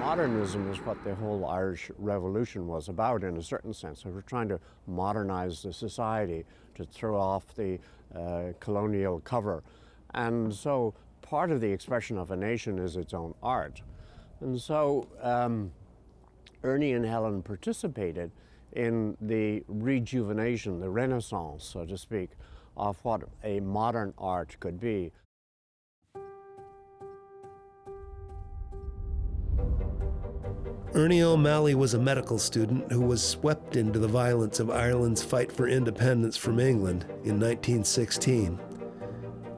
Modernism is what the whole Irish Revolution was about in a certain sense. So we're trying to modernize the society, to throw off the colonial cover. And so part of the expression of a nation is its own art. And so Ernie and Helen participated in the rejuvenation, the renaissance, so to speak, of what a modern art could be. Ernie O'Malley was a medical student who was swept into the violence of Ireland's fight for independence from England in 1916.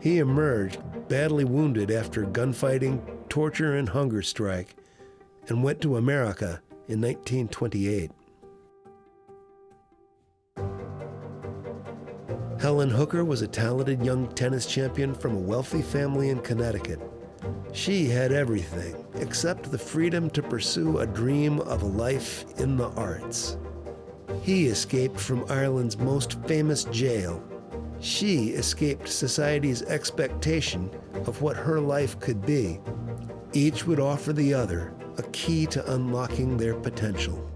He emerged badly wounded after gunfighting, torture, and hunger strike, and went to America in 1928. Helen Hooker was a talented young tennis champion from a wealthy family in Connecticut. She had everything except the freedom to pursue a dream of a life in the arts. He escaped from Ireland's most famous jail. She escaped society's expectation of what her life could be. Each would offer the other a key to unlocking their potential.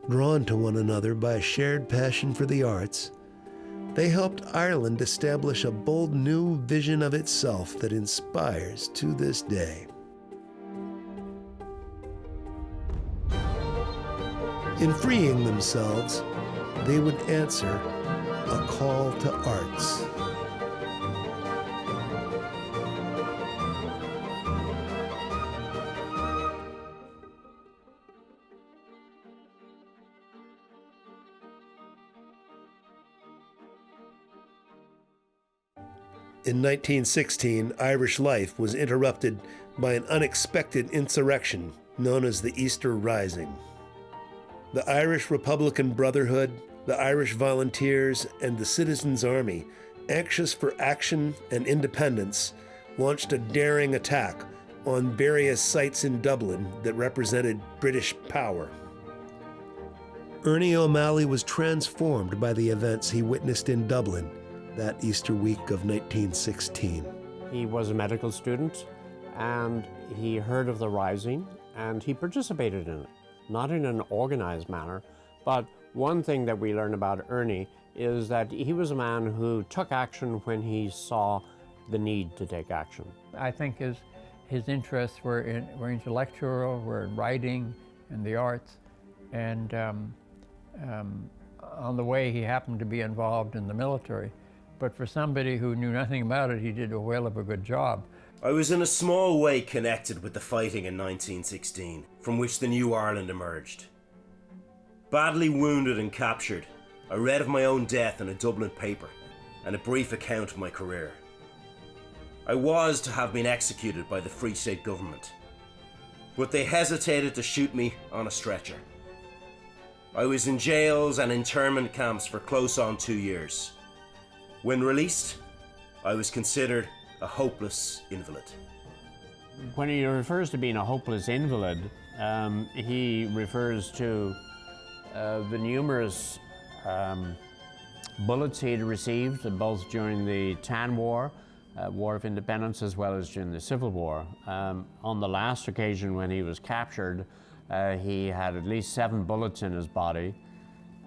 Drawn to one another by a shared passion for the arts, they helped Ireland establish a bold new vision of itself that inspires to this day. In freeing themselves, they would answer a call to arts. In 1916, Irish life was interrupted by an unexpected insurrection known as the Easter Rising. The Irish Republican Brotherhood, the Irish Volunteers, and the Citizens' Army, anxious for action and independence, launched a daring attack on various sites in Dublin that represented British power. Ernie O'Malley was transformed by the events he witnessed in Dublin that Easter week of 1916. He was a medical student, and he heard of the Rising, and he participated in it. Not in an organized manner, but one thing that we learn about Ernie is that he was a man who took action when he saw the need to take action. I think his interests were intellectual, were in writing and the arts, and on the way he happened to be involved in the military. But for somebody who knew nothing about it, he did a whale of a good job. I was in a small way connected with the fighting in 1916, from which the new Ireland emerged. Badly wounded and captured, I read of my own death in a Dublin paper and a brief account of my career. I was to have been executed by the Free State government, but they hesitated to shoot me on a stretcher. I was in jails and internment camps for close on 2 years. When released, I was considered a hopeless invalid. When he refers to being a hopeless invalid, he refers to the numerous bullets he had received, both during the Tan War, War of Independence, as well as during the Civil War. On the last occasion when he was captured, he had at least 7 bullets in his body.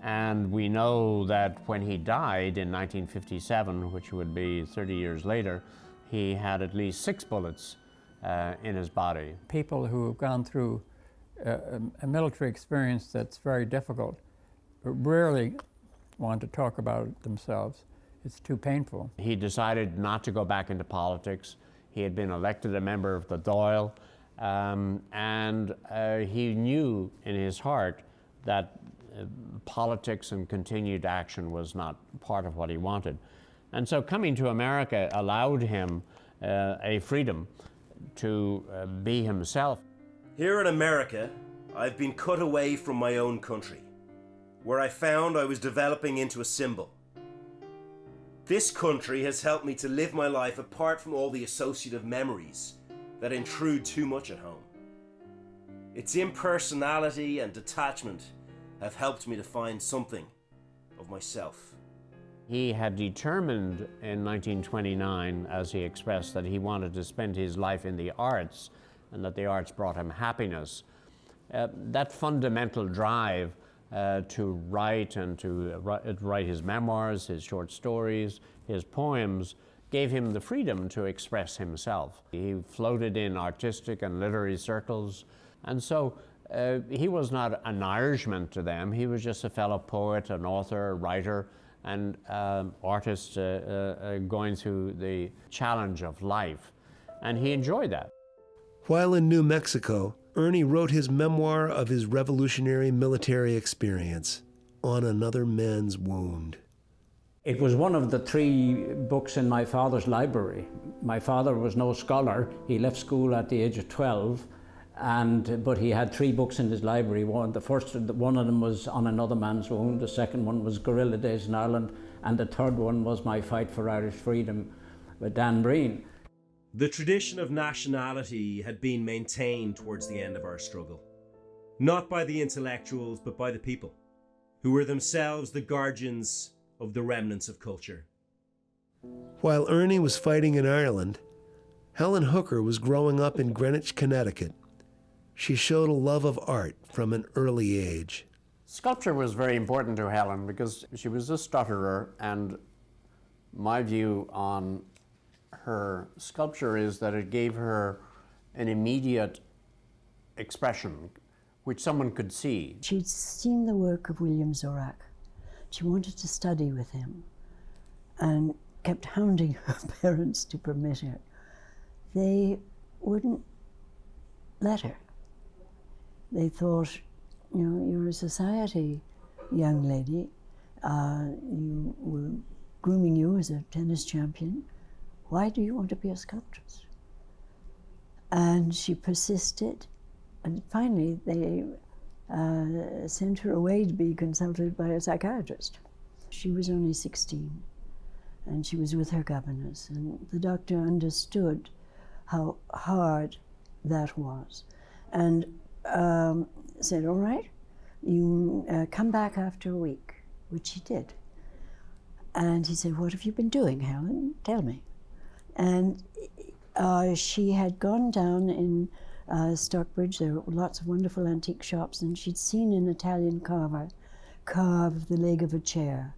And we know that when he died in 1957, which would be 30 years later, he had at least 6 bullets in his body. People who have gone through a military experience that's very difficult rarely want to talk about it themselves. It's too painful. He decided not to go back into politics. He had been elected a member of the Dáil, and he knew in his heart that politics and continued action was not part of what he wanted. And so coming to America allowed him a freedom to be himself. Here in America, I've been cut away from my own country, where I found I was developing into a symbol. This country has helped me to live my life apart from all the associative memories that intrude too much at home. Its impersonality and detachment have helped me to find something of myself. He had determined in 1929, as he expressed, that he wanted to spend his life in the arts and that the arts brought him happiness. that fundamental drive to write and to write his memoirs, his short stories, his poems, gave him the freedom to express himself. He floated in artistic and literary circles, and so he was not an Irishman to them. He was just a fellow poet, an author, a writer, and artist going through the challenge of life. And he enjoyed that. While in New Mexico, Ernie wrote his memoir of his revolutionary military experience, On Another Man's Wound. It was one of the 3 books in my father's library. My father was no scholar. He left school at the age of 12, but he had 3 books in his library. One of them was On Another Man's Wound, the second one was Guerrilla Days in Ireland, and the third one was My Fight for Irish Freedom with Dan Breen. The tradition of nationality had been maintained towards the end of our struggle, not by the intellectuals, but by the people, who were themselves the guardians of the remnants of culture. While Ernie was fighting in Ireland, Helen Hooker was growing up in Greenwich, Connecticut. She showed a love of art from an early age. Sculpture was very important to Helen because she was a stutterer, and my view on her sculpture is that it gave her an immediate expression which someone could see. She'd seen the work of William Zorak. She wanted to study with him and kept hounding her parents to permit her. They wouldn't let her. They thought, you're a society young lady. You were grooming you as a tennis champion. Why do you want to be a sculptress? And she persisted, and finally they sent her away to be consulted by a psychiatrist. She was only 16, and she was with her governess, and the doctor understood how hard that was, and said, all right, you come back after a week, which she did. And he said, what have you been doing, Helen? Tell me. And she had gone down in Stockbridge. There were lots of wonderful antique shops, and she'd seen an Italian carver carve the leg of a chair.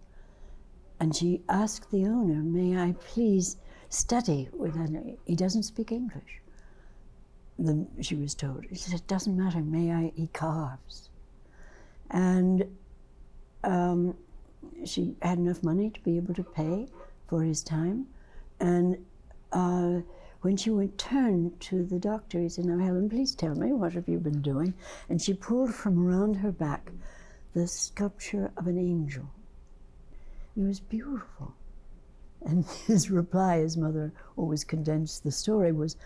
And she asked the owner, may I please study with him? He doesn't speak English, she was told. She said, it doesn't matter, he carves. And she had enough money to be able to pay for his time. And when she turned to the doctor, he said, now Helen, please tell me, what have you been doing? And she pulled from around her back the sculpture of an angel. It was beautiful. And his reply, his mother always condensed the story, was,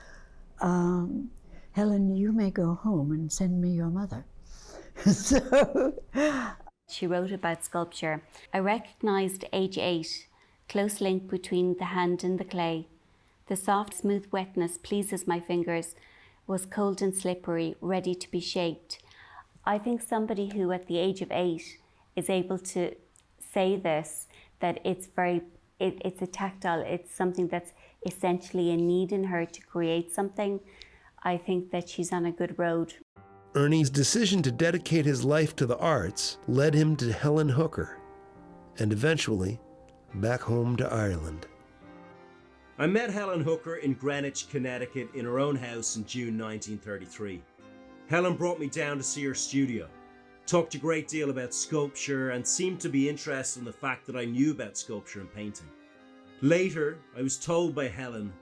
Helen, you may go home and send me your mother. So she wrote about sculpture. I recognised age 8, close link between the hand and the clay. The soft, smooth wetness pleases my fingers, was cold and slippery, ready to be shaped. I think somebody who at the age of 8 is able to say this, that it's a tactile, it's something that's essentially a need in her to create something, I think that she's on a good road. Ernie's decision to dedicate his life to the arts led him to Helen Hooker, and eventually back home to Ireland. I met Helen Hooker in Greenwich, Connecticut in her own house in June 1933. Helen brought me down to see her studio, talked a great deal about sculpture, and seemed to be interested in the fact that I knew about sculpture and painting. Later, I was told by Helen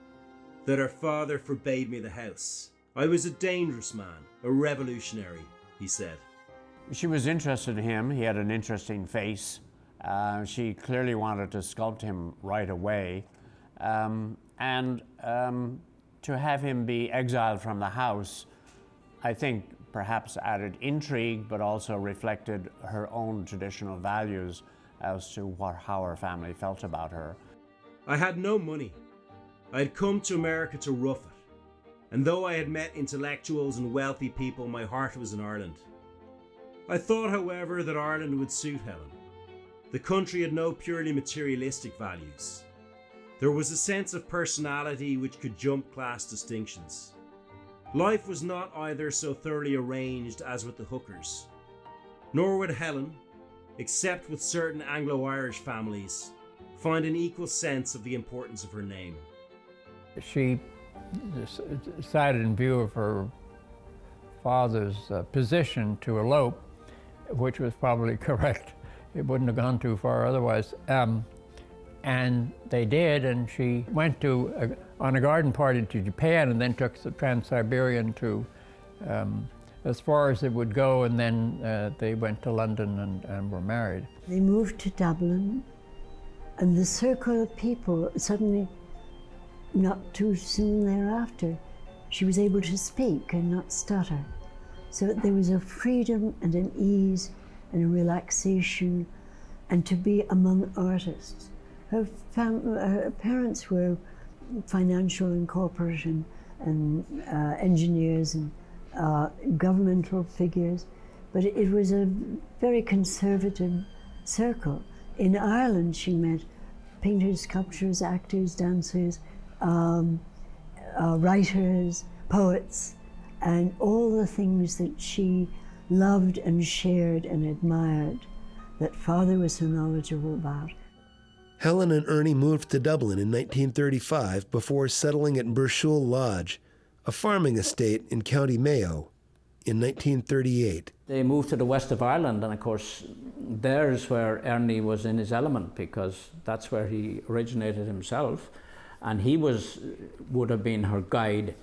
that her father forbade me the house. I was a dangerous man, a revolutionary, he said. She was interested in him. He had an interesting face. She clearly wanted to sculpt him right away. And to have him be exiled from the house, I think perhaps added intrigue, but also reflected her own traditional values as to how her family felt about her. I had no money. I had come to America to rough it. And though I had met intellectuals and wealthy people, my heart was in Ireland. I thought, however, that Ireland would suit Helen. The country had no purely materialistic values. There was a sense of personality which could jump class distinctions. Life was not either so thoroughly arranged as with the Hookers, nor would Helen, except with certain Anglo-Irish families, find an equal sense of the importance of her name. She decided, in view of her father's position, to elope, which was probably correct. It wouldn't have gone too far otherwise. And they did, and she went on a garden party to Japan, and then took the Trans-Siberian to as far as it would go, and then they went to London and were married. They moved to Dublin, and the circle of people suddenly, not too soon thereafter, she was able to speak and not stutter. So there was a freedom and an ease and a relaxation, and to be among artists. Her parents were financial and corporate and engineers and governmental figures, but it was a very conservative circle. In Ireland, she met painters, sculptors, actors, dancers, writers, poets, and all the things that she loved and shared and admired, that Father was so knowledgeable about. Helen and Ernie moved to Dublin in 1935 before settling at Burshul Lodge, a farming estate in County Mayo, in 1938. They moved to the west of Ireland, and of course there's where Ernie was in his element, because that's where he originated himself, and he would have been her guide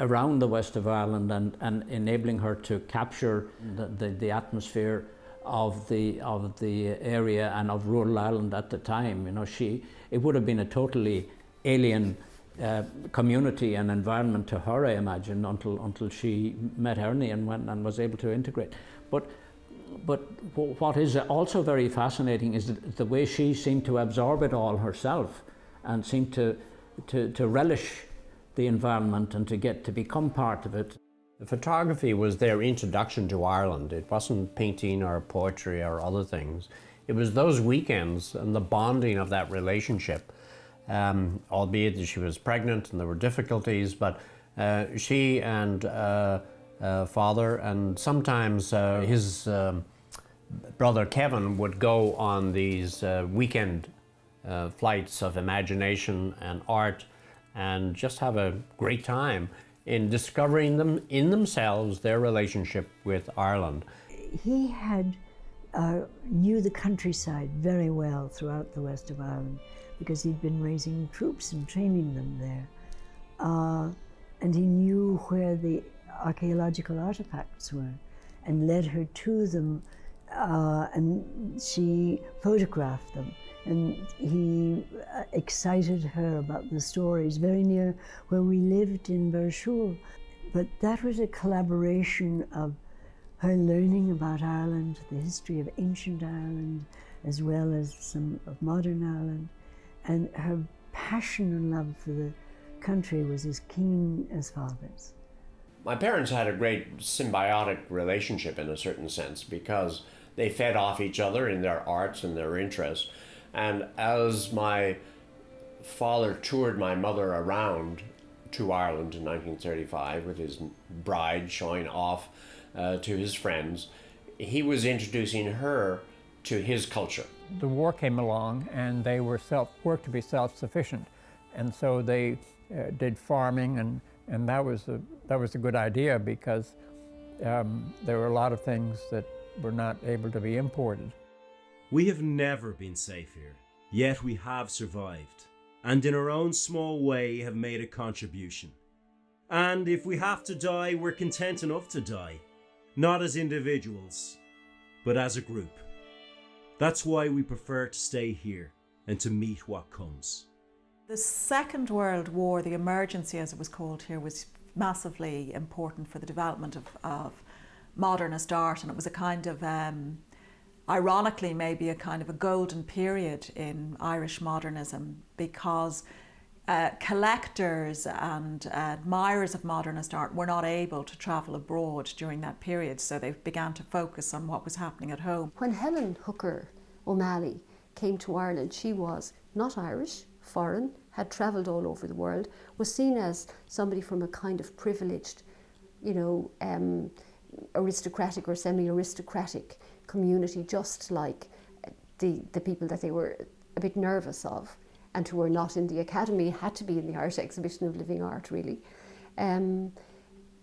around the west of Ireland and enabling her to capture the atmosphere of the area and of rural Ireland at the time. You know, it would have been a totally alien community and environment to her, I imagine, until she met Ernie and went and was able to integrate. But what is also very fascinating is the way she seemed to absorb it all herself, and seemed to relish the environment and to become part of it. The photography was their introduction to Ireland. It wasn't painting or poetry or other things. It was those weekends and the bonding of that relationship, albeit that she was pregnant and there were difficulties, but she and Father, and sometimes his brother Kevin, would go on these weekend flights of imagination and art, and just have a great time in discovering them in themselves, their relationship with Ireland. He had knew the countryside very well throughout the west of Ireland, because he'd been raising troops and training them there. And he knew where the archaeological artifacts were and led her to them, and she photographed them. And he excited her about the stories very near where we lived in Burshul. But that was a collaboration of her learning about Ireland, the history of ancient Ireland, as well as some of modern Ireland. And her passion and love for the country was as keen as Father's. My parents had a great symbiotic relationship in a certain sense, because they fed off each other in their arts and their interests. And as my father toured my mother around to Ireland in 1935 with his bride showing off to his friends, he was introducing her to his culture. The war came along, and they were worked to be self-sufficient, and so they did farming, and that was a good idea, because there were a lot of things that were not able to be imported. We have never been safe here, yet we have survived, and in our own small way have made a contribution. And if we have to die, we're content enough to die, not as individuals, but as a group. That's why we prefer to stay here and to meet what comes. The Second World War, the emergency as it was called here, was massively important for the development of modernist art, and it was a kind of ironically maybe a kind of a golden period in Irish modernism, because collectors and admirers of modernist art were not able to travel abroad during that period, so they began to focus on what was happening at home. When Helen Hooker O'Malley came to Ireland, she was not Irish, foreign, had travelled all over the world, was seen as somebody from a kind of privileged aristocratic or semi-aristocratic community, just like the people that they were a bit nervous of and who were not in the academy had to be in the Irish Exhibition of Living Art, really.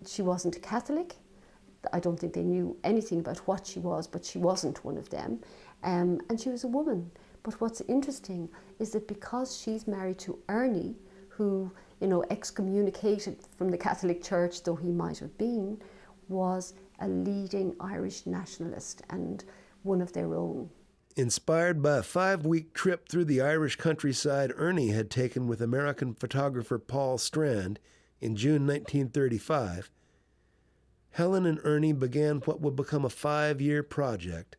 She wasn't a Catholic. I don't think they knew anything about what she was, but she wasn't one of them. And she was a woman. But what's interesting is that because she's married to Ernie, who, excommunicated from the Catholic Church, though he might have been, was a leading Irish nationalist and one of their own. Inspired by a 5-week trip through the Irish countryside Ernie had taken with American photographer Paul Strand in June 1935, Helen and Ernie began what would become a 5-year project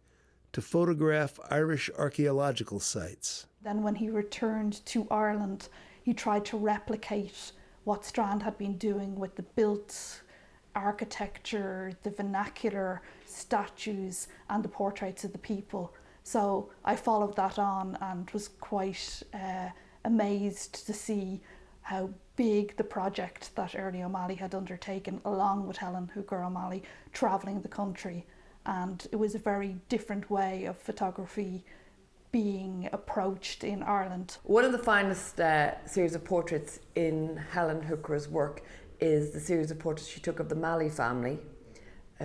to photograph Irish archaeological sites. Then when he returned to Ireland, he tried to replicate what Strand had been doing with the built architecture, the vernacular statues and the portraits of the people. So I followed that on and was quite amazed to see how big the project that Ernie O'Malley had undertaken, along with Helen Hooker O'Malley, travelling the country. And it was a very different way of photography being approached in Ireland. One of the finest series of portraits in Helen Hooker's work is the series of portraits she took of the Malley family,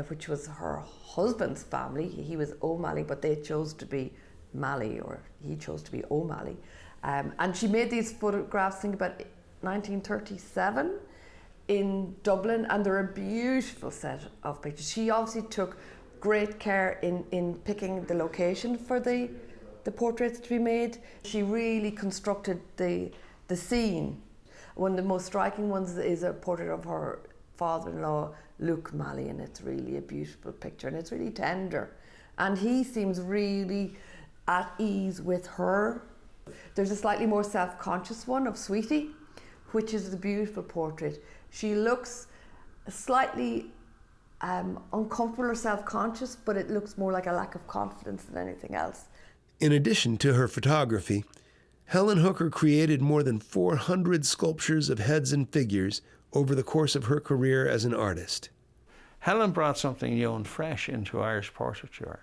which was her husband's family. He was O'Malley, but they chose to be Malley, or he chose to be O'Malley. And she made these photographs, I think about 1937 in Dublin, and they're a beautiful set of pictures. She obviously took great care in picking the location for the portraits to be made. She really constructed the scene. One of the most striking ones is a portrait of her father-in-law, Luke Malley, and it's really a beautiful picture and it's really tender. And he seems really at ease with her. There's a slightly more self-conscious one of Sweetie, which is a beautiful portrait. She looks slightly uncomfortable or self-conscious, but it looks more like a lack of confidence than anything else. In addition to her photography, Helen Hooker created more than 400 sculptures of heads and figures over the course of her career as an artist. Helen brought something new and fresh into Irish portraiture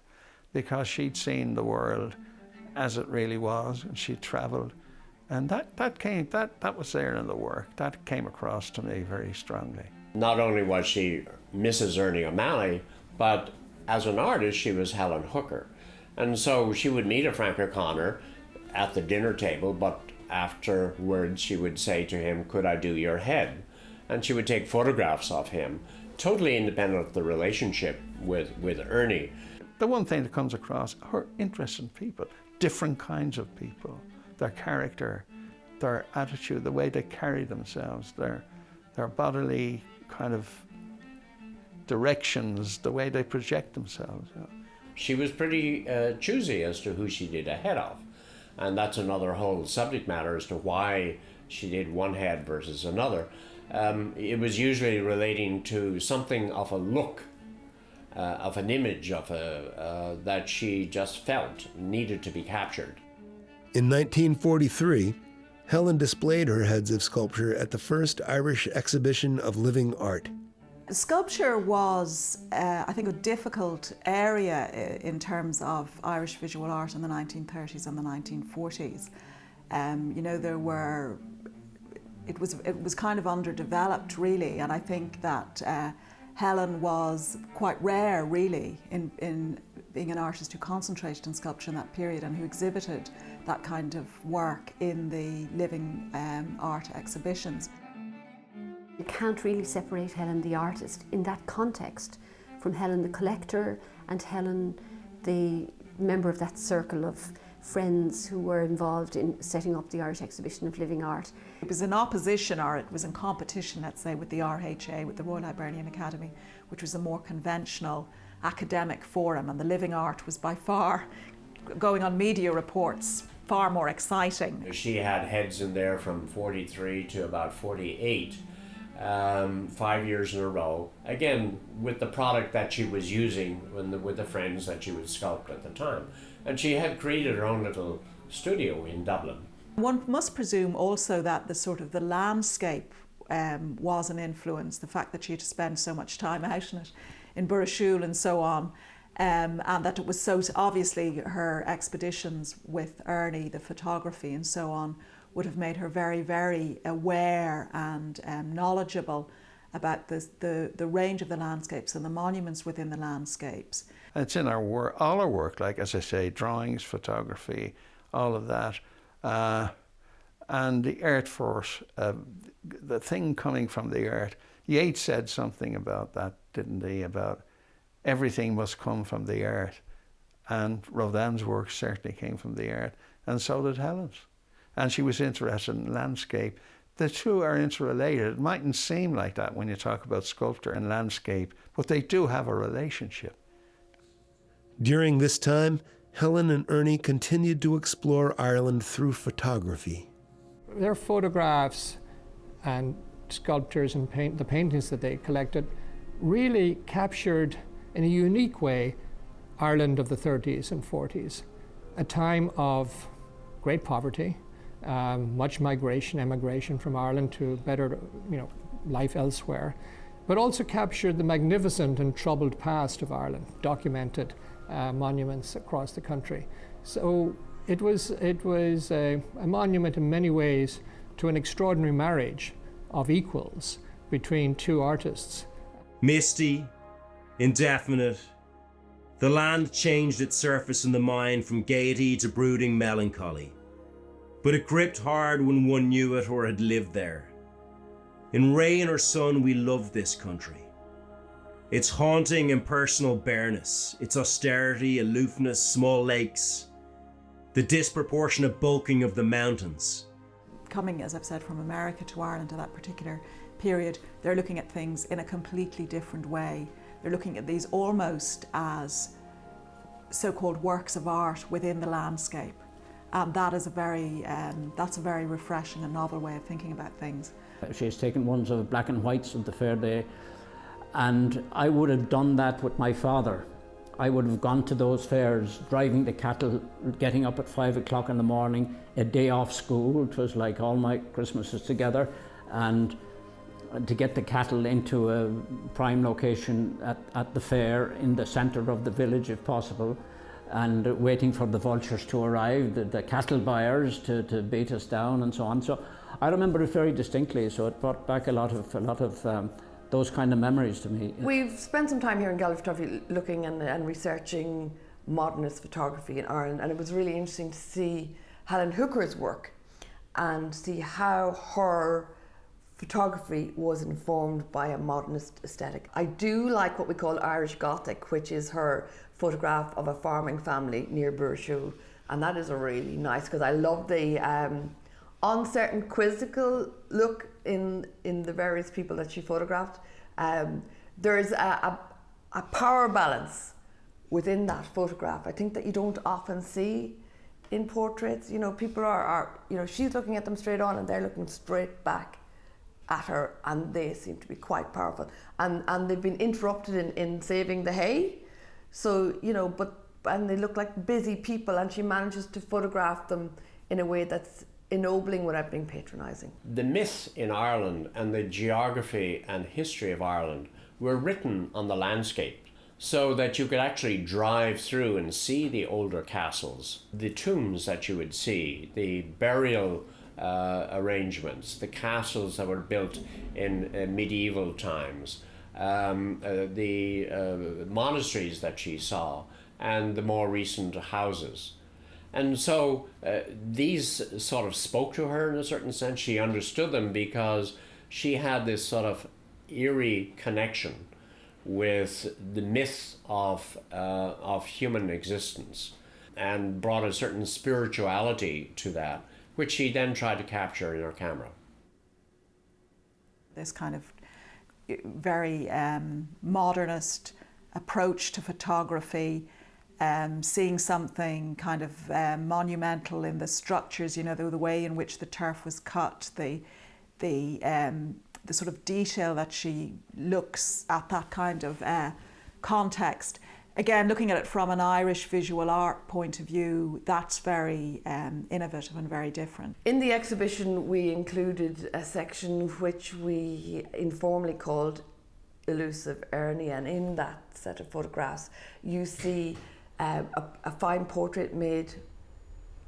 because she'd seen the world as it really was, and she'd travelled, and that was there in the work. That came across to me very strongly. Not only was she Mrs. Ernie O'Malley, but as an artist, she was Helen Hooker. And so she would meet a Frank O'Connor at the dinner table, but afterwards she would say to him, "Could I do your head?" And she would take photographs of him, totally independent of the relationship with Ernie. The one thing that comes across, her interest in people, different kinds of people, their character, their attitude, the way they carry themselves, their bodily kind of directions, the way they project themselves. She was pretty choosy as to who she did a head of. And that's another whole subject matter as to why she did one head versus another. It was usually relating to something of a look, of an image of that she just felt needed to be captured. In 1943, Helen displayed her heads of sculpture at the first Irish Exhibition of Living Art. Sculpture was, I think, a difficult area in terms of Irish visual art in the 1930s and the 1940s. It was kind of underdeveloped, really, and I think that Helen was quite rare, really, in being an artist who concentrated on sculpture in that period and who exhibited that kind of work in the living art exhibitions. You can't really separate Helen the artist in that context from Helen the collector and Helen the member of that circle of friends who were involved in setting up the Irish Exhibition of Living Art. It was in opposition, or it was in competition, let's say, with the RHA, with the Royal Hibernian Academy, which was a more conventional academic forum, and the living art was by far, going on media reports, far more exciting. She had heads in there from 43 to about 48. 5 years in a row, again with the product that she was using with the friends that she would sculpt at the time. And she had created her own little studio in Dublin. One must presume also that the landscape was an influence, the fact that she had to spend so much time out in it, in Burrishoole and so on, and that it was so obviously her expeditions with Ernie, the photography and so on, would have made her very, very aware and knowledgeable about the range of the landscapes and the monuments within the landscapes. It's in our work, all our work, like as I say, drawings, photography, all of that. And the earth force, the thing coming from the earth. Yeats said something about that, didn't he? About everything must come from the earth. And Rodin's work certainly came from the earth, and so did Helen's. And she was interested in landscape. The two are interrelated. It mightn't seem like that when you talk about sculpture and landscape, but they do have a relationship. During this time, Helen and Ernie continued to explore Ireland through photography. Their photographs and sculptures and the paintings that they collected really captured in a unique way Ireland of the 30s and 40s, a time of great poverty, much migration, emigration from Ireland to better, life elsewhere, but also captured the magnificent and troubled past of Ireland, documented monuments across the country. So it was a monument in many ways to an extraordinary marriage of equals between two artists. Misty, indefinite, the land changed its surface in the mind from gaiety to brooding melancholy. But it gripped hard when one knew it or had lived there. In rain or sun, we loved this country. Its haunting, impersonal bareness, its austerity, aloofness, small lakes, the disproportionate bulking of the mountains. Coming, as I've said, from America to Ireland at that particular period, they're looking at things in a completely different way. They're looking at these almost as so-called works of art within the landscape. And that is that's a very refreshing and novel way of thinking about things. She's taken ones of black and whites of the fair day, and I would have done that with my father. I would have gone to those fairs, driving the cattle, getting up at 5 o'clock in the morning, a day off school. It was like all my Christmases together, and to get the cattle into a prime location at the fair in the centre of the village if possible, and waiting for the vultures to arrive, the cattle buyers to beat us down and so on. So I remember it very distinctly, so it brought back a lot of those kind of memories to me. We've spent some time here in Galway Photography looking and researching modernist photography in Ireland, and it was really interesting to see Helen Hooker's work and see how her photography was informed by a modernist aesthetic. I do like what we call Irish Gothic, which is her photograph of a farming family near Burrishoole, and that is a really nice, because I love the uncertain, quizzical look in the various people that she photographed. There's a power balance within that photograph, I think, that you don't often see in portraits. People are she's looking at them straight on and they're looking straight back at her, and they seem to be quite powerful. And they've been interrupted in saving the hay. So, and they look like busy people, and she manages to photograph them in a way that's ennobling without being patronising. The myths in Ireland and the geography and history of Ireland were written on the landscape so that you could actually drive through and see the older castles, the tombs that you would see, the burial arrangements, the castles that were built in medieval times, the monasteries that she saw, and the more recent houses. And so these sort of spoke to her in a certain sense. She understood them because she had this sort of eerie connection with the myth of human existence, and brought a certain spirituality to that, which she then tried to capture in her camera. This kind of very modernist approach to photography, seeing something kind of monumental in the structures, the way in which the turf was cut, the sort of detail that she looks at that kind of context. Again, looking at it from an Irish visual art point of view, that's very innovative and very different. In the exhibition, we included a section which we informally called Elusive Ernie, and in that set of photographs you see a fine portrait made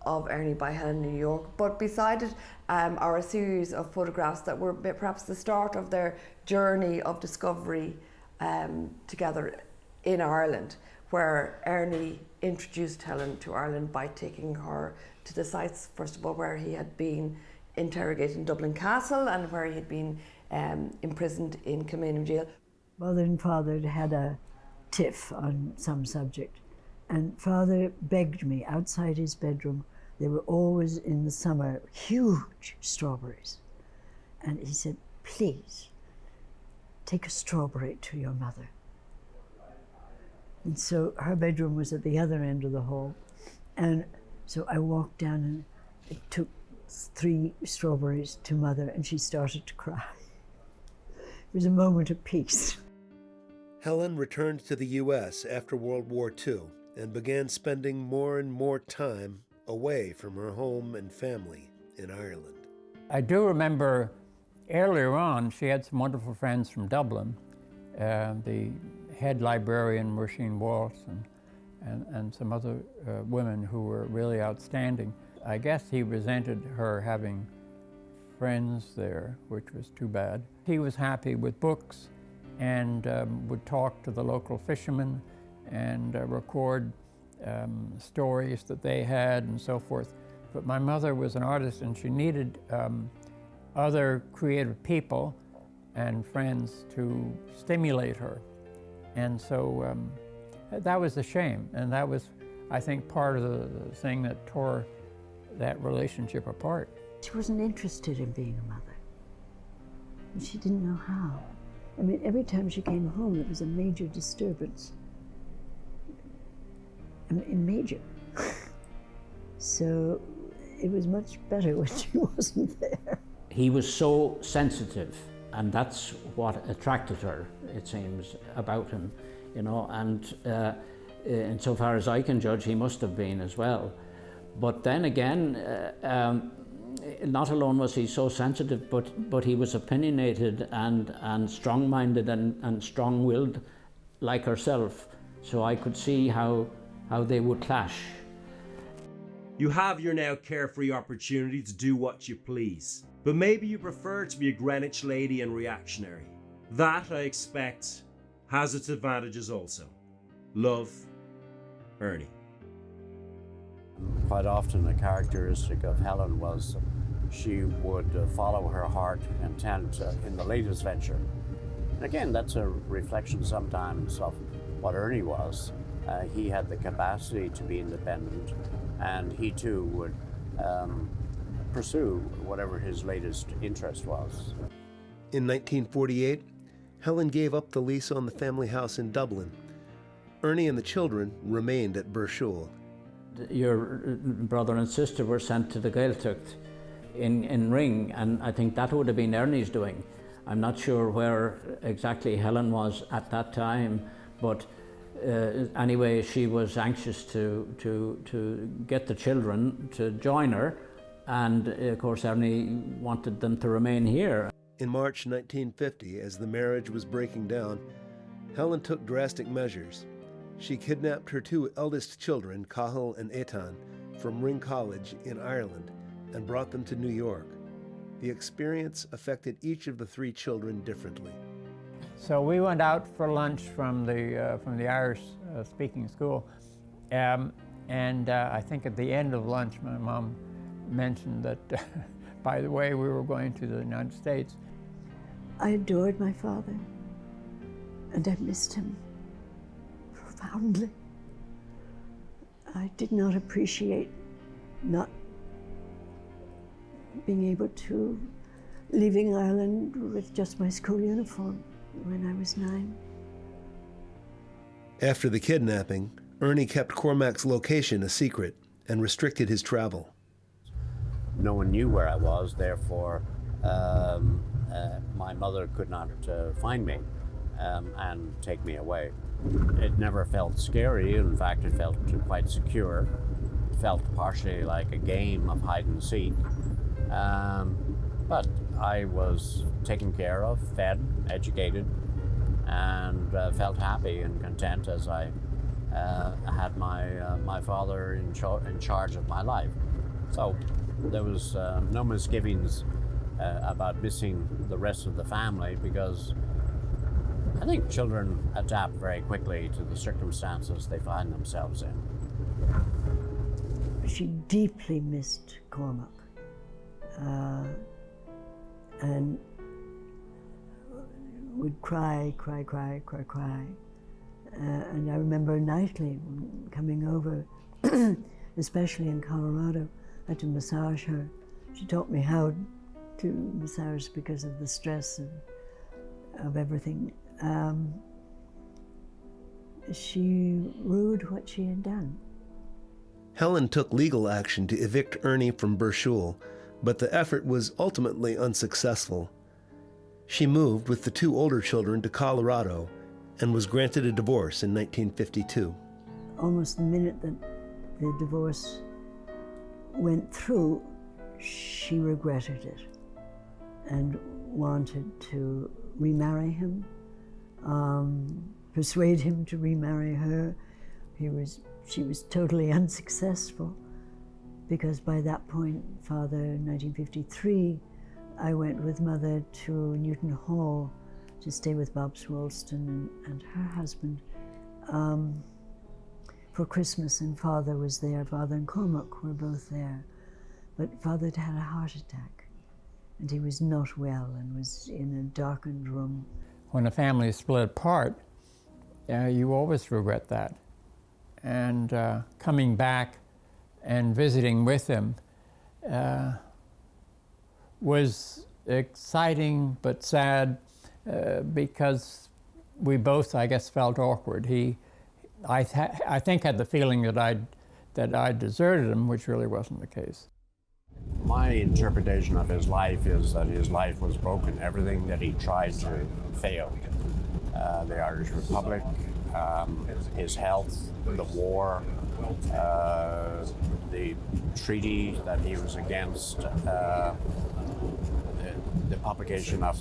of Ernie by Helen New York, but beside it are a series of photographs that were perhaps the start of their journey of discovery together in Ireland, where Ernie introduced Helen to Ireland by taking her to the sites, first of all, where he had been interrogated in Dublin Castle and where he had been imprisoned in Kilmainham Jail. Mother and father had a tiff on some subject, and father begged me outside his bedroom. There were always in the summer huge strawberries, and he said, please take a strawberry to your mother. And so her bedroom was at the other end of the hall, and so I walked down and I took 3 strawberries to mother, and she started to cry. It was a moment of peace. Helen returned to the U.S. after World War II and began spending more and more time away from her home and family in Ireland. I do remember earlier on she had some wonderful friends from Dublin, the head librarian Roisin Walsh and some other women who were really outstanding. I guess he resented her having friends there, which was too bad. He was happy with books and would talk to the local fishermen and record stories that they had and so forth. But my mother was an artist and she needed other creative people and friends to stimulate her. And so that was a shame, and that was, I think, part of the thing that tore that relationship apart. She wasn't interested in being a mother, and she didn't know how. I mean, every time she came home, it was a major disturbance. I mean, major. So it was much better when she wasn't there. He was so sensitive, and that's what attracted her, it seems, about him, you know, and insofar as I can judge, he must have been as well. But then again, not alone was he so sensitive, but he was opinionated and strong-minded and strong-willed like herself. So I could see how they would clash. You have your now carefree opportunity to do what you please, but maybe you prefer to be a Greenwich lady and reactionary. That, I expect, has its advantages also. Love, Ernie. Quite often a characteristic of Helen was she would follow her heart intent in the latest venture. And again, that's a reflection sometimes of what Ernie was. He had the capacity to be independent, and he too would pursue whatever his latest interest was. In 1948, Helen gave up the lease on the family house in Dublin. Ernie and the children remained at Burshul. Your brother and sister were sent to the Gaeltacht in Ring, and I think that would have been Ernie's doing. I'm not sure where exactly Helen was at that time, but anyway, she was anxious to get the children to join her, and of course Ernie wanted them to remain here. In March 1950, as the marriage was breaking down, Helen took drastic measures. She kidnapped her 2 eldest children, Cathal and Eitan, from Ring College in Ireland and brought them to New York. The experience affected each of the 3 children differently. So we went out for lunch from the Irish speaking school, and I think at the end of lunch my mom mentioned that, by the way, we were going to the United States. I adored my father, and I missed him profoundly. I did not appreciate not being able to leaving Ireland with just my school uniform when I was 9. After the kidnapping, Ernie kept Cormac's location a secret and restricted his travel. No one knew where I was, therefore my mother could not find me. and take me away. It never felt scary. In fact, it felt quite secure. It felt partially like a game of hide and seek. But I was taken care of, fed, educated, and felt happy and content as I had my father in charge of my life. So there was no misgivings about missing the rest of the family, because I think children adapt very quickly to the circumstances they find themselves in. She deeply missed Cormac, and would cry. And I remember nightly coming over, especially in Colorado, I had to massage her. She taught me how to massage because of the stress of everything. She rued what she had done. Helen took legal action to evict Ernie from Birchul, but the effort was ultimately unsuccessful. She moved with the two older children to Colorado and was granted a divorce in 1952. Almost the minute that the divorce went through, she regretted it and wanted to remarry him, persuade him to remarry her. She was totally unsuccessful, because by that point, Father, in 1953, I went with Mother to Newton Hall to stay with Bob Swolston and her husband for Christmas, and Father was there. Father and Cormac were both there. But Father had a heart attack, and he was not well and was in a darkened room. When a family is split apart, you always regret that. And coming back and visiting with him was exciting but sad, because we both, I guess, felt awkward. I think, had the feeling that I deserted him, which really wasn't the case. My interpretation of his life is that his life was broken. Everything that he tried to failed. The Irish Republic, his health, the war, the treaty that he was against, the publication of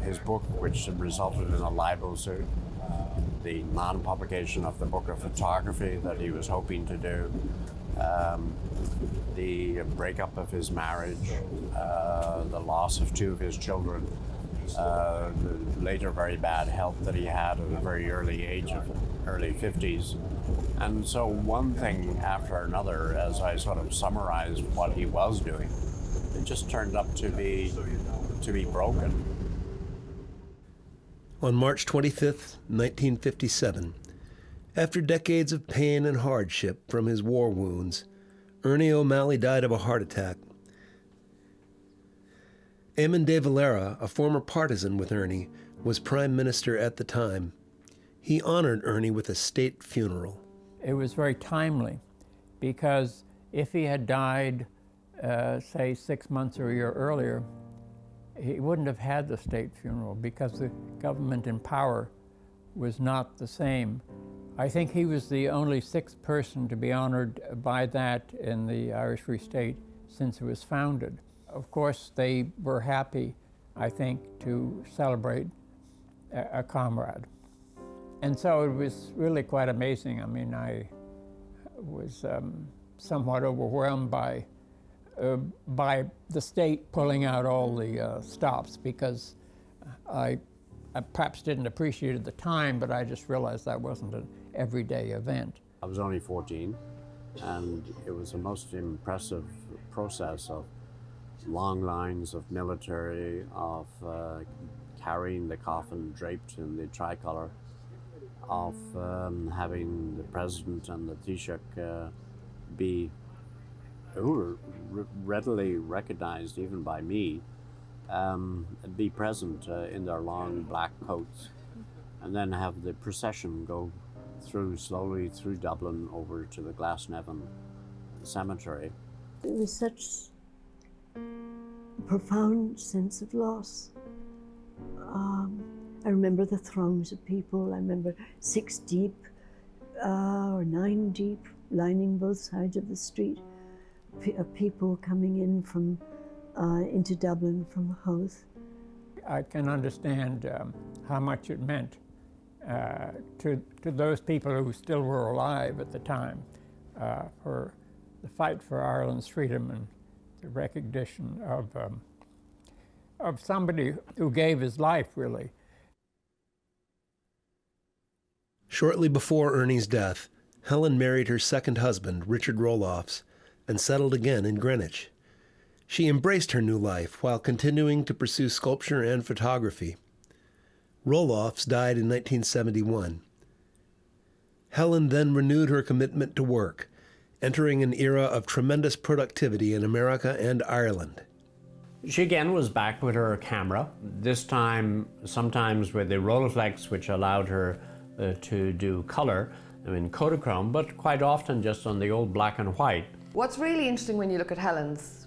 his book, which resulted in a libel suit, the non-publication of the book of photography that he was hoping to do, the breakup of his marriage, the loss of two of his children, the later very bad health that he had at a very early age of early 50s. And so one thing after another, as I sort of summarized what he was doing, it just turned up to be broken. On March 25th, 1957, after decades of pain and hardship from his war wounds, Ernie O'Malley died of a heart attack. Eamon de Valera, a former partisan with Ernie, was prime minister at the time. He honored Ernie with a state funeral. It was very timely, because if he had died, say 6 months or a year earlier, he wouldn't have had the state funeral, because the government in power was not the same. I think he was the only sixth person to be honored by that in the Irish Free State since it was founded. Of course, they were happy, I think, to celebrate a comrade. And so it was really quite amazing. I mean, I was somewhat overwhelmed by the state pulling out all the stops, because I perhaps didn't appreciate it at the time, but I just realized that wasn't an everyday event. I was only 14, and it was a most impressive process of long lines of military, of carrying the coffin draped in the tricolour, of having the president and the Taoiseach who were readily recognized even by me, be present in their long black coats, and then have the procession go slowly through Dublin over to the Glasnevin cemetery. It was such a profound sense of loss. I remember the throngs of people. I remember 6 deep or 9 deep lining both sides of the street of people coming in from into Dublin from Howth. I can understand how much it meant to those people who still were alive at the time for the fight for Ireland's freedom and the recognition of somebody who gave his life, really. Shortly before Ernie's death, Helen married her second husband, Richard Roelofs, and settled again in Greenwich. She embraced her new life while continuing to pursue sculpture and photography. Roelofs died in 1971. Helen then renewed her commitment to work, entering an era of tremendous productivity in America and Ireland. She again was back with her camera, this time sometimes with the Rolleiflex, which allowed her to do color in Kodachrome, but quite often just on the old black and white. What's really interesting when you look at Helen's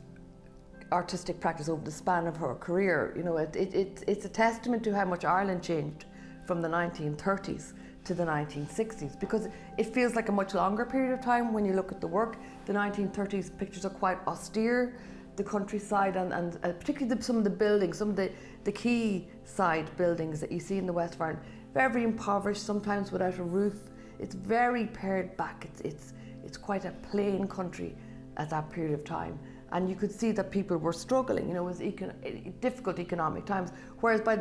artistic practice over the span of her career, you know, it's a testament to how much Ireland changed from the 1930s to the 1960s, because it feels like a much longer period of time when you look at the work. The 1930s pictures are quite austere, the countryside and particularly some of the buildings, some of the key side buildings that you see in the West of Ireland, very impoverished, sometimes without a roof. It's very pared back. It's quite a plain country at that period of time. And you could see that people were struggling, you know, it was difficult economic times. Whereas by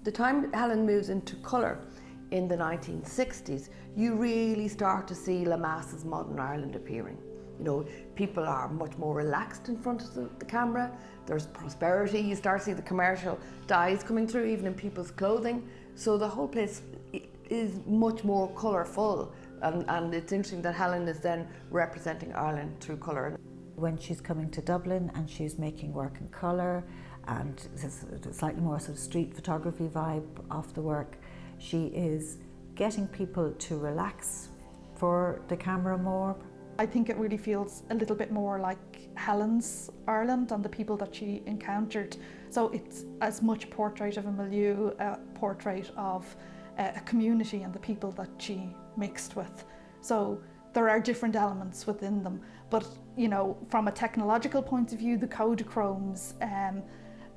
the time Helen moves into colour in the 1960s, you really start to see Lamass's Modern Ireland appearing. You know, people are much more relaxed in front of the camera. There's prosperity. You start to see the commercial dyes coming through, even in people's clothing. So the whole place is much more colourful. And it's interesting that Helen is then representing Ireland through colour. When she's coming to Dublin and she's making work in colour and there's a slightly more sort of street photography vibe of the work, she is getting people to relax for the camera more. I think it really feels a little bit more like Helen's Ireland and the people that she encountered. So it's as much a portrait of a milieu, a portrait of a community and the people that she mixed with. So there are different elements within them, but you know, from a technological point of view, the Kodachromes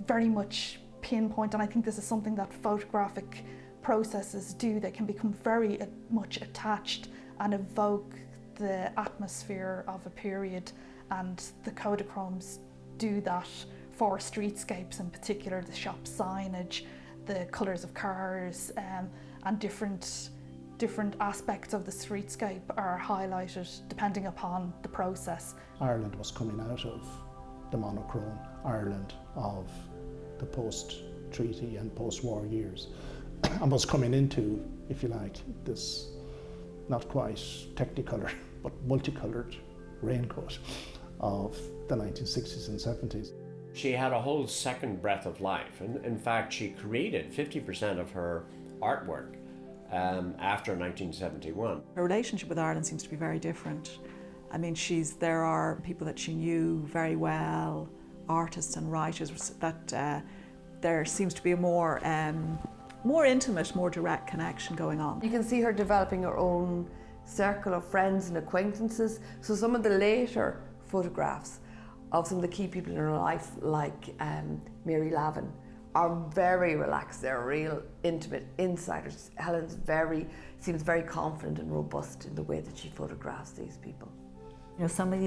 very much pinpoint, and I think this is something that photographic processes do. They can become very much attached and evoke the atmosphere of a period, and the Kodachromes do that for streetscapes, in particular the shop signage, the colours of cars, and different aspects of the streetscape are highlighted depending upon the process. Ireland was coming out of the monochrome Ireland of the post-treaty and post-war years and was coming into, if you like, this not quite technicolor but multicoloured raincoat of the 1960s and 70s. She had a whole second breath of life. And in fact, she created 50% of her artwork after 1971. Her relationship with Ireland seems to be very different. I mean, there are people that she knew very well, artists and writers, that there seems to be a more intimate, more direct connection going on. You can see her developing her own circle of friends and acquaintances. So some of the later photographs of some of the key people in her life, like Mary Lavin, are very relaxed. They're real intimate insiders. Helen seems very confident and robust in the way that she photographs these people. You know, some of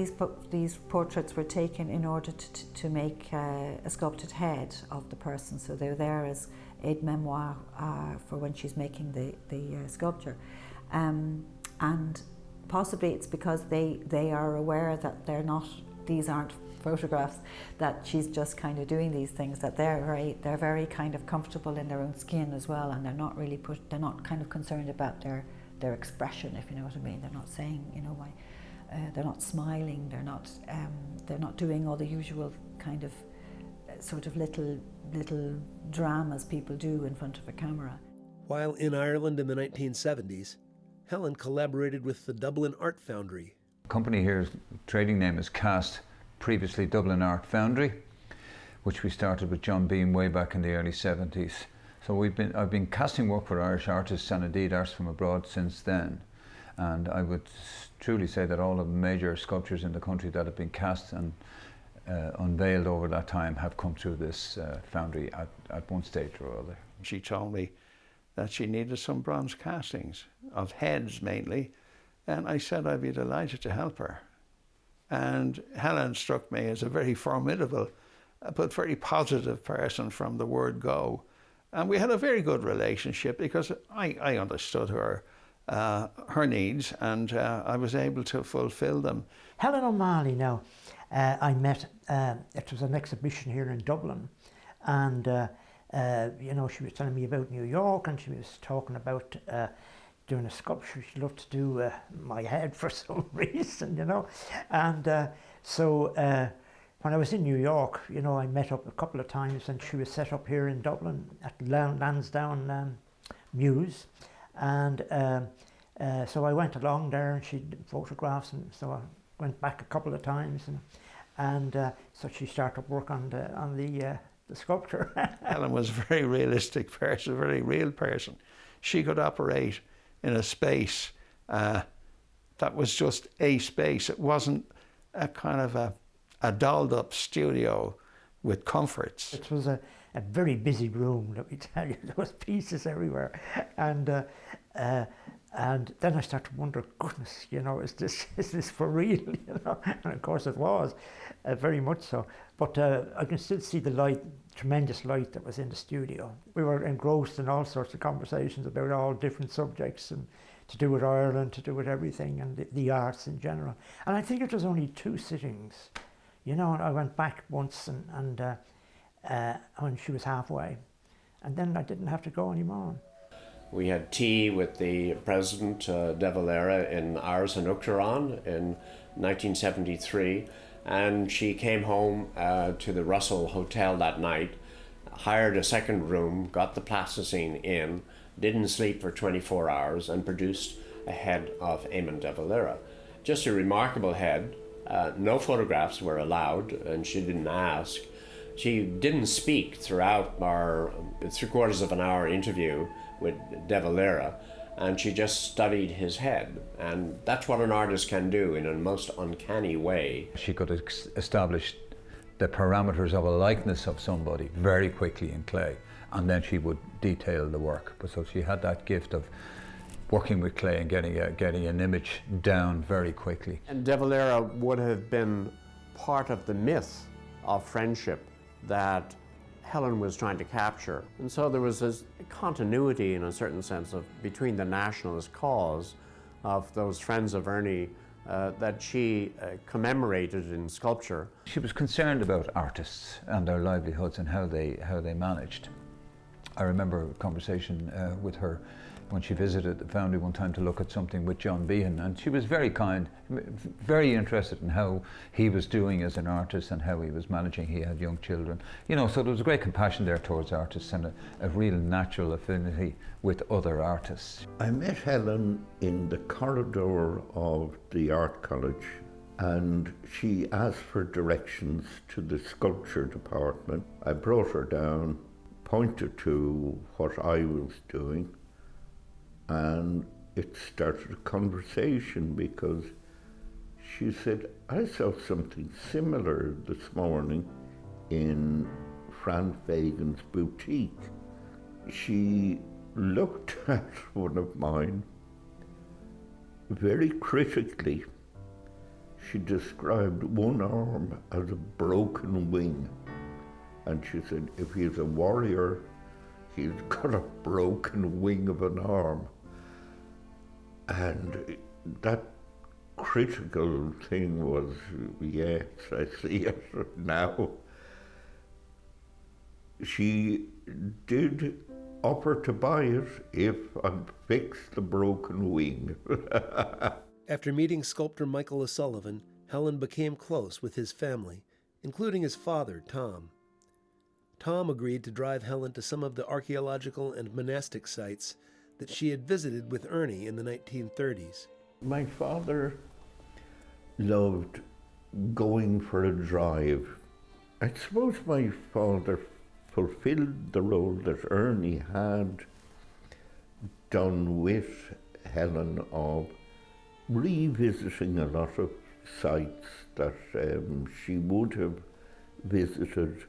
these portraits were taken in order to make a sculpted head of the person, so they're there as aide-memoire for when she's making the sculpture. And possibly it's because they are aware that these aren't photographs, that she's just kind of doing these things, that they're very kind of comfortable in their own skin as well, and they're not kind of concerned about their expression, if you know what I mean. They're not saying, you know, why they're not smiling, they're not doing all the usual kind of sort of little dramas people do in front of a camera. While in Ireland in the 1970s, Helen collaborated with the Dublin Art Foundry. The company here's trading name is CAST, previously Dublin Art Foundry, which we started with John Beam way back in the early 70s. So I've been casting work for Irish artists and indeed artists from abroad since then. And I would truly say that all of the major sculptures in the country that have been cast and unveiled over that time have come through this foundry at one stage or other. She told me that she needed some bronze castings of heads mainly, and I said I'd be delighted to help her. And Helen struck me as a very formidable but very positive person from the word go. And we had a very good relationship because I understood her needs, and I was able to fulfill them. Helen O'Malley now, I met, it was an exhibition here in Dublin, and you know, she was telling me about New York, and she was talking about doing a sculpture. She'd love to do my head for some reason, you know. And so when I was in New York, you know, I met up a couple of times, and she was set up here in Dublin at Lansdowne Muse. And so I went along there, and she did photographs, and so I went back a couple of times, and so she started work on the sculpture. Helen was a very realistic person, a very real person. She could operate in a space that was just a space. It wasn't a kind of a dolled up studio with comforts. It was a very busy room, let me tell you. There was pieces everywhere. And then I started to wonder, goodness, you know, is this for real? You know, and of course it was, very much so. But I can still see the light, tremendous light that was in the studio. We were engrossed in all sorts of conversations about all different subjects, and to do with Ireland, to do with everything, and the arts in general. And I think it was only 2 sittings. You know, I went back once, and when she was halfway, and then I didn't have to go anymore. We had tea with the President De Valera in Ars and Uachtaráin in 1973, and she came home to the Russell Hotel that night, hired a second room, got the plasticine in, didn't sleep for 24 hours, and produced a head of Eamon De Valera. Just a remarkable head. No photographs were allowed, and she didn't ask. She didn't speak throughout our 3/4 of an hour interview with De Valera, and she just studied his head. And that's what an artist can do in a most uncanny way. She could establish the parameters of a likeness of somebody very quickly in clay, and then she would detail the work. But so she had that gift of working with clay and getting an image down very quickly. And De Valera would have been part of the myth of friendship that Helen was trying to capture. And so there was this continuity, in a certain sense, between the nationalist cause of those friends of Ernie that she commemorated in sculpture. She was concerned about artists and their livelihoods and how they managed. I remember a conversation with her when she visited the foundry one time to look at something with John Behan, and she was very kind, very interested in how he was doing as an artist and how he was managing. He had young children, you know, so there was a great compassion there towards artists and a real natural affinity with other artists. I met Helen in the corridor of the art college, and she asked for directions to the sculpture department. I brought her down, pointed to what I was doing, and it started a conversation because she said, I saw something similar this morning in Fran Fagan's boutique. She looked at one of mine very critically. She described one arm as a broken wing. And she said, if he's a warrior, he's got a broken wing of an arm. And that critical thing was, yes, I see it now. She did offer to buy it if I'd fix the broken wing. After meeting sculptor Michael O'Sullivan, Helen became close with his family, including his father, Tom. Tom agreed to drive Helen to some of the archaeological and monastic sites that she had visited with Ernie in the 1930s. My father loved going for a drive. I suppose my father fulfilled the role that Ernie had done with Helen of revisiting a lot of sites that she would have visited,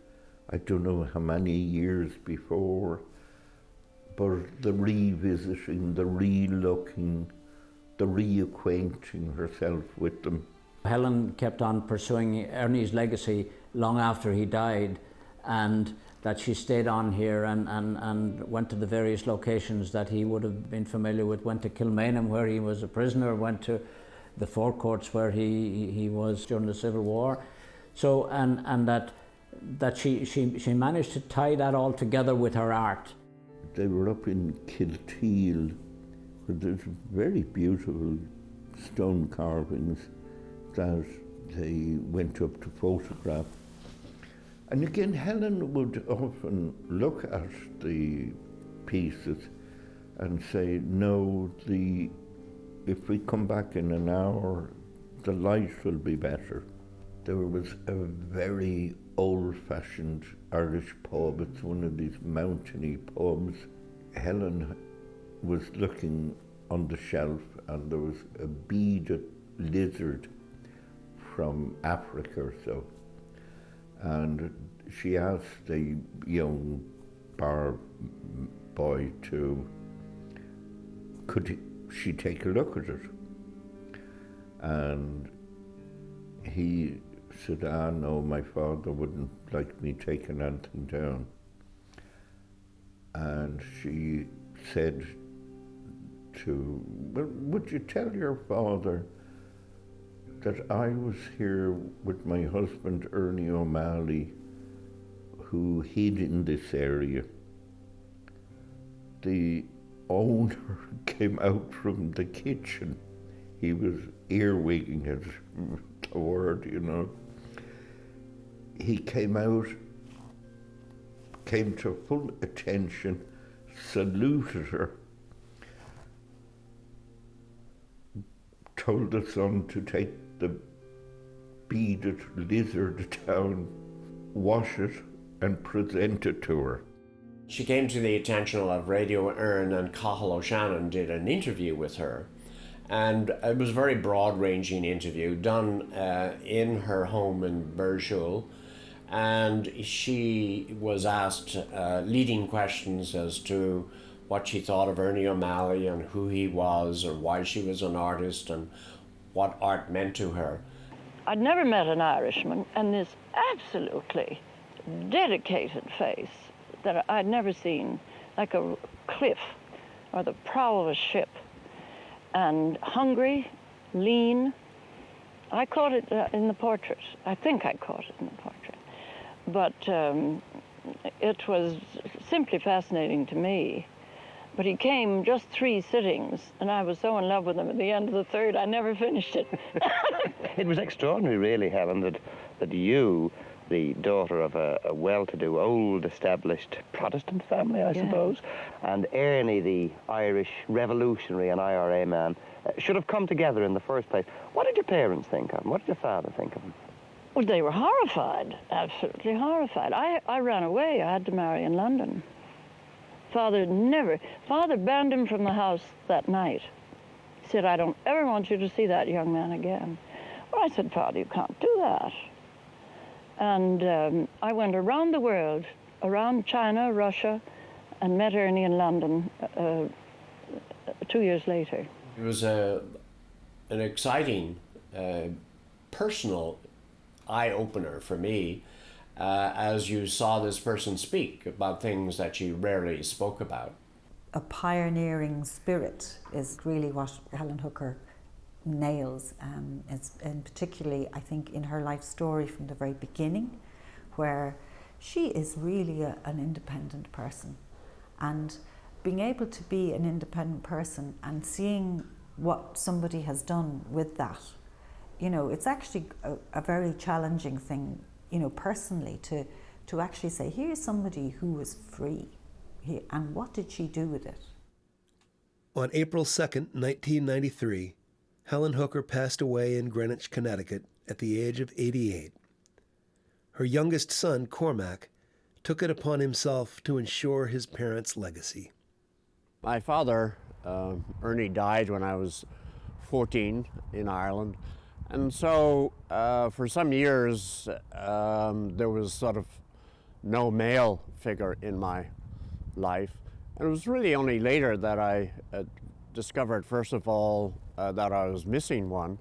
I don't know how many years before, but the revisiting, the re-looking, the reacquainting herself with them. Helen kept on pursuing Ernie's legacy long after he died, and that she stayed on here and went to the various locations that he would have been familiar with, went to Kilmainham where he was a prisoner, went to the forecourts where he was during the Civil War. So, and that she managed to tie that all together with her art. They were up in Kilteal, where there's very beautiful stone carvings that they went up to photograph. And again, Helen would often look at the pieces and say, no, if we come back in an hour, the light will be better. There was a very old-fashioned Irish pub. It's one of these mountainy pubs. Helen was looking on the shelf and there was a beaded lizard from Africa or so. And she asked the young bar boy could she take a look at it? And he said, no, my father wouldn't like me taking anything down. And she said well, would you tell your father that I was here with my husband, Ernie O'Malley, who hid in this area. The owner came out from the kitchen. He was earwigging at the word, you know. He came out, came to full attention, saluted her, told the son to take the beaded lizard down, wash it, and present it to her. She came to the attention of Radio Earn, and Cathal O'Shannon did an interview with her. And it was a very broad-ranging interview done in her home in Burshul. And she was asked leading questions as to what she thought of Ernie O'Malley and who he was, or why she was an artist and what art meant to her. I'd never met an Irishman, and this absolutely dedicated face that I'd never seen, like a cliff or the prow of a ship, and hungry, lean. I caught it in the portrait. I think I caught it in the portrait. But it was simply fascinating to me. But he came just 3 sittings, and I was so in love with him at the end of the 3rd, I never finished it. It was extraordinary, really, Helen, that you, the daughter of a well-to-do, old, established Protestant family, I suppose, and Ernie, the Irish revolutionary and IRA man, should have come together in the first place. What did your parents think of him? What did your father think of him? Well, they were horrified, absolutely horrified. I ran away. I had to marry in London. Father banned him from the house that night. He said, I don't ever want you to see that young man again. Well, I said, Father, you can't do that. And I went around the world, around China, Russia, and met Ernie in London 2 years later. It was an exciting, personal eye-opener for me as you saw this person speak about things that she rarely spoke about. A pioneering spirit is really what Helen Hooker nails, and particularly I think in her life story from the very beginning, where she is really an independent person, and being able to be an independent person and seeing what somebody has done with that, you know, it's actually a very challenging thing, you know, personally to actually say, here's somebody who was free, and what did she do with it? On April 2nd, 1993, Helen Hooker passed away in Greenwich, Connecticut at the age of 88. Her youngest son, Cormac, took it upon himself to ensure his parents' legacy. My father, Ernie, died when I was 14 in Ireland. And so for some years, there was sort of no male figure in my life. And it was really only later that I discovered, first of all, that I was missing one,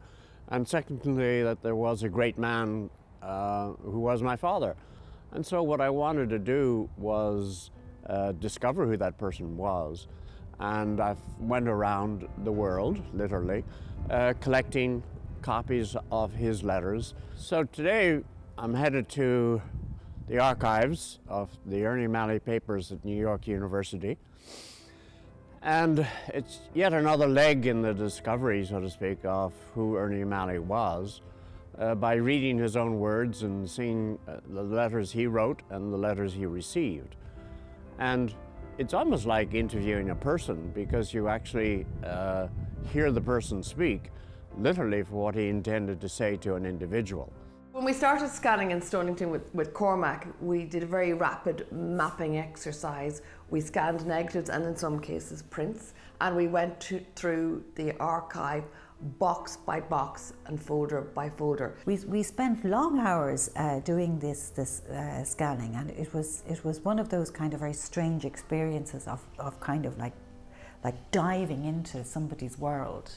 and secondly, that there was a great man who was my father. And so what I wanted to do was discover who that person was. And I went around the world, literally, collecting copies of his letters. So today I'm headed to the archives of the Ernie Malley papers at New York University. And it's yet another leg in the discovery, so to speak, of who Ernie Malley was by reading his own words and seeing the letters he wrote and the letters he received. And it's almost like interviewing a person, because you actually hear the person speak, literally for what he intended to say to an individual. When we started scanning in Stonington with Cormac, we did a very rapid mapping exercise. We scanned negatives and in some cases prints, and we went through the archive box by box and folder by folder. We spent long hours doing this scanning, and it was one of those kind of very strange experiences of kind of like diving into somebody's world.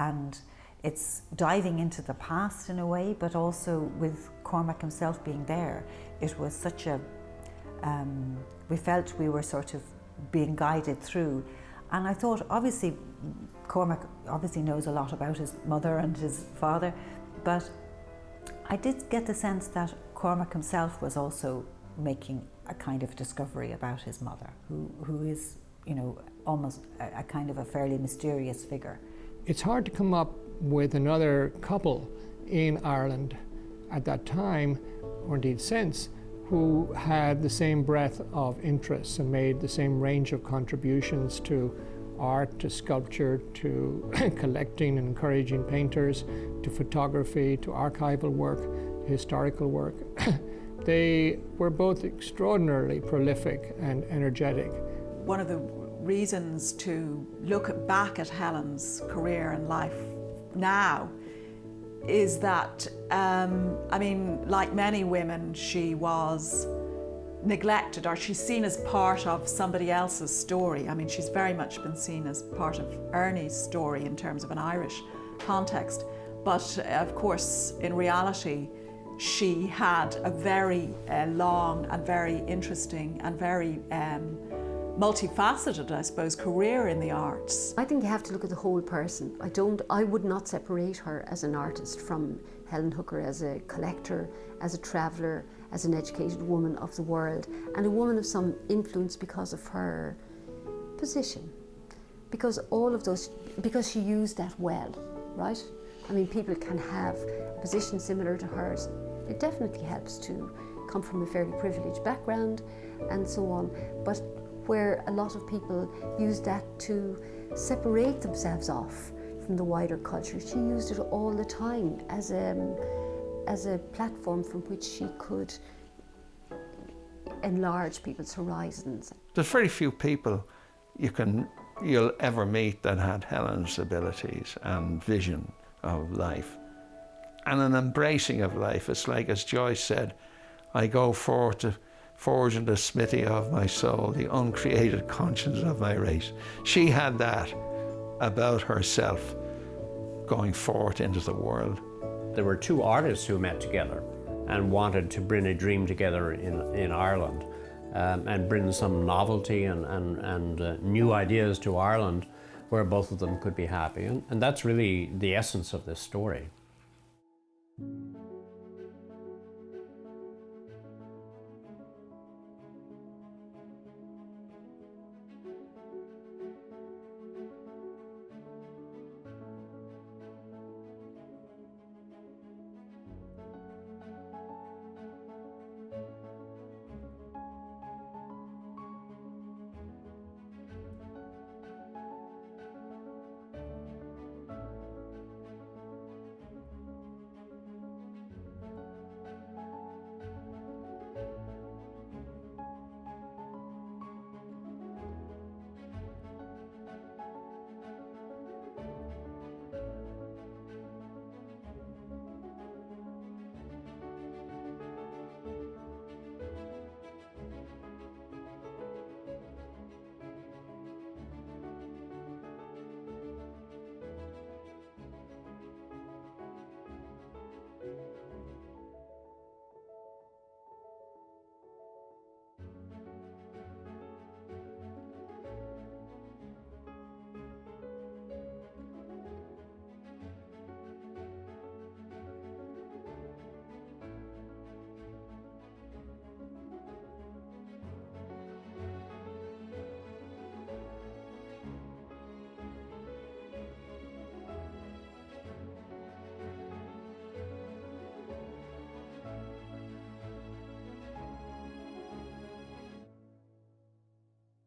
And it's diving into the past in a way, but also with Cormac himself being there, it was such a, we felt we were sort of being guided through. And I thought, obviously, Cormac obviously knows a lot about his mother and his father, but I did get the sense that Cormac himself was also making a kind of discovery about his mother, who is, you know, almost a kind of a fairly mysterious figure. It's hard to come up with another couple in Ireland at that time, or indeed since, who had the same breadth of interests and made the same range of contributions to art, to sculpture, to collecting and encouraging painters, to photography, to archival work, historical work. They were both extraordinarily prolific and energetic. One of the reasons to look back at Helen's career and life now is that, I mean, like many women, she was neglected, or she's seen as part of somebody else's story. I mean, she's very much been seen as part of Ernie's story in terms of an Irish context. But of course, in reality, she had a very long and very interesting and very multifaceted, I suppose, career in the arts. I think you have to look at the whole person. I would not separate her as an artist from Helen Hooker as a collector, as a traveller, as an educated woman of the world, and a woman of some influence because of her position. Because all of those, because she used that well, right? I mean, people can have a position similar to hers. It definitely helps to come from a fairly privileged background and so on. But where a lot of people use that to separate themselves off from the wider culture, she used it all the time as a platform from which she could enlarge people's horizons. There's very few people you'll ever meet that had Helen's abilities and vision of life and an embracing of life. It's like, as Joyce said, I go forth to forge in the smithy of my soul the uncreated conscience of my race. She had that about herself going forth into the world. There were two artists who met together and wanted to bring a dream together in Ireland and bring some novelty and new ideas to Ireland where both of them could be happy. And that's really the essence of this story.